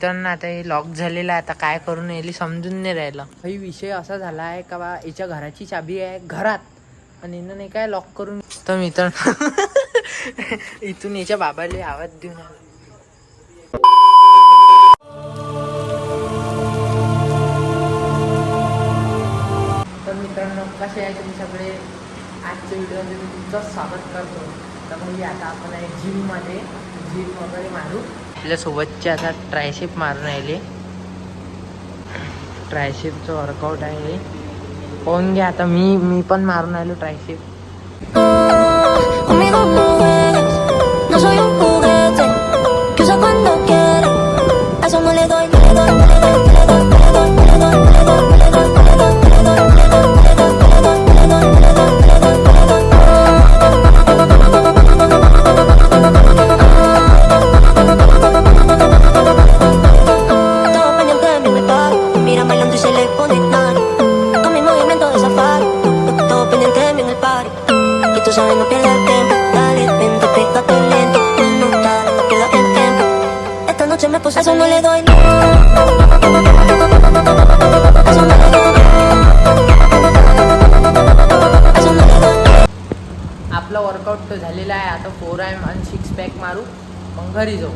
त्यांना आता हे लॉक झालेलं आहे, आता काय करून यायला समजून नाही राहिलं. काही विषय असा झाला आहे का बा याच्या घराची चाबी आहे घरात आणि हिनं नाही काय लॉक करून. तर मित्र इथून याच्या बाबाला आवाज देऊन आला. तर मित्रांनो कसे आहे तुम्ही सगळे. आजच्या व्हिडिओमध्ये मी तुमचं स्वागत करतो. तर म्हणजे आता आपण आहे जिममध्ये जिम वगैरे मारू. आपल्यासोबतचे आता ट्रायशिप मारून राहिले. ट्रायशिपचं वर्कआउट आहे, पाहून घ्या. आता मी पण मारून आलो ट्रायशिप. आपला वर्कआउट तर झालेला आहे. आता 4M आणि 6 पॅक मारू, मग घरी जाऊ.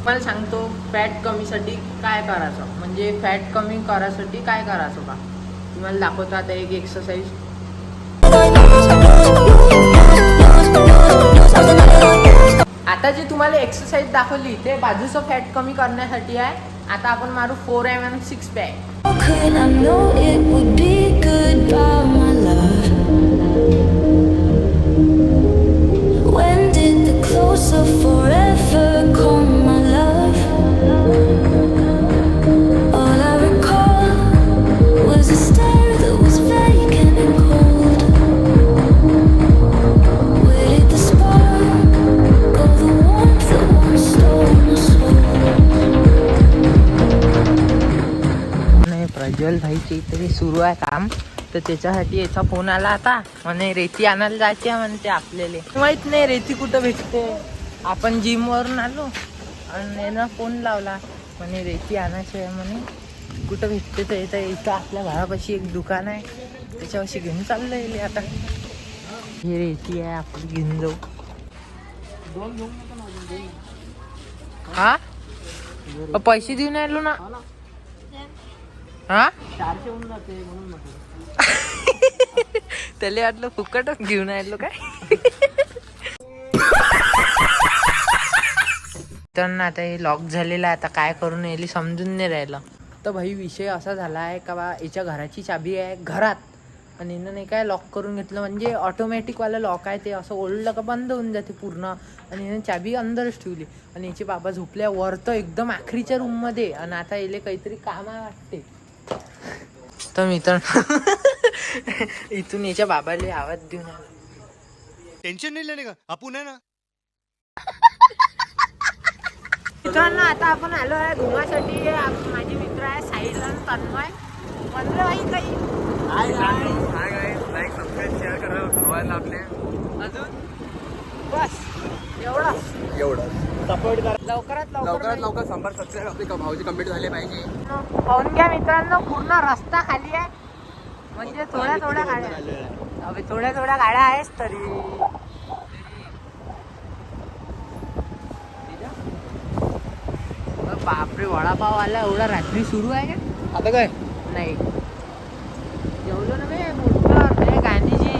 मला सांगतो फॅट कमीसाठी काय करायचं, म्हणजे फॅट कमी करायसाठी काय करायचं का तुम्हाला दाखवतो. आता एक एक्सरसाइज. आता जी तुम्हाला एक्सरसाइज दाखवली ते बाजूचं फॅट कमी करण्यासाठी आहे. आता आपण मारू 4M आणि 6 पॅक. प्रज्वल भाईचे इथे सुरू आहे काम, तर त्याच्यासाठी याचा फोन आला आता. म्हणे रेती आणायला जायची आहे म्हणते आपल्याला. माहित नाही रेती कुठं भेटते. आपण जिम वरून आलो आणि यानं फोन लावला, म्हणे रेती आणायची आहे म्हणे, कुठं भेटते. तर येतं इथं आपल्या घरापाशी एक दुकान आहे, त्याच्यापाशी घेऊन चाललं येईल. आता ही रेती आहे आपली, घेऊन जाऊ. हा पैसे देऊन आलो ना. हा 400 होऊन जाते म्हणून त्याला वाटलं फुकटच घेऊन आलो काय. त्यांना आता हे लॉक झालेलं आहे, आता काय करून यायला समजून नाही राहिलं. तर भाई विषय असा झाला आहे का बा याच्या घराची चाबी आहे घरात आणि हिनं नाही काय लॉक करून घेतलं. म्हणजे ऑटोमॅटिकवालं लॉक आहे ते, असं ओढलं का बंद होऊन जाते पूर्ण. आणि हिनं चाबी अंदरच ठेवली आणि याचे बाबा झोपल्या वर तर एकदम आखरीच्या रूममध्ये. आणि आता याला काहीतरी काम आहे वाटते. तर मित्रांनो इथून याच्या बाबाला आवाज देऊन आला. टेन्शन नाही लेने का आपण आहे ना. मित्रांनो आता आपण आलो आहे घुमासाठी. माझे मित्र आहे साहिल आणि तन्मय. म्हणलं भाई काही लाईक सबस्क्राईब शेअर करा धुवायला आपले. अजून बस एवढं सपोर्ट करा. लवकरात लवकर 100 सबस्क्राईब आपले भाऊजी कंप्लीट झाले पाहिजे. पाहून घ्या मित्रांनो, पूर्ण रस्ता खाली आहे. म्हणजे थोड्या गाड्या, अबे थोड्या गाड्या आहेच तरी. बापरे, वडापाव आला एवढा रात्री सुरू आहे का आता काय नाही. जेवलो ना बे मोठं गांधीजी.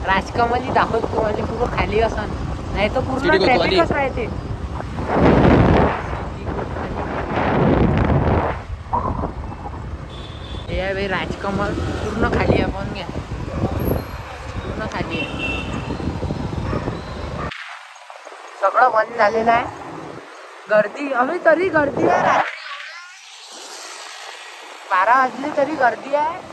राजकमली दाखवत तुम्हाला पूर्ण खाली असन, नाही तर पूर्ण ट्रॅफिकच राहते. हे भाई राजकमल पूर्ण खाली आहे. पण घ्या पूर्ण खाली आहे, सगळं बंद झालेलं आहे. गर्दी अभी तरी गर्दी आहे. 12 वाजले तरी गर्दी आहे.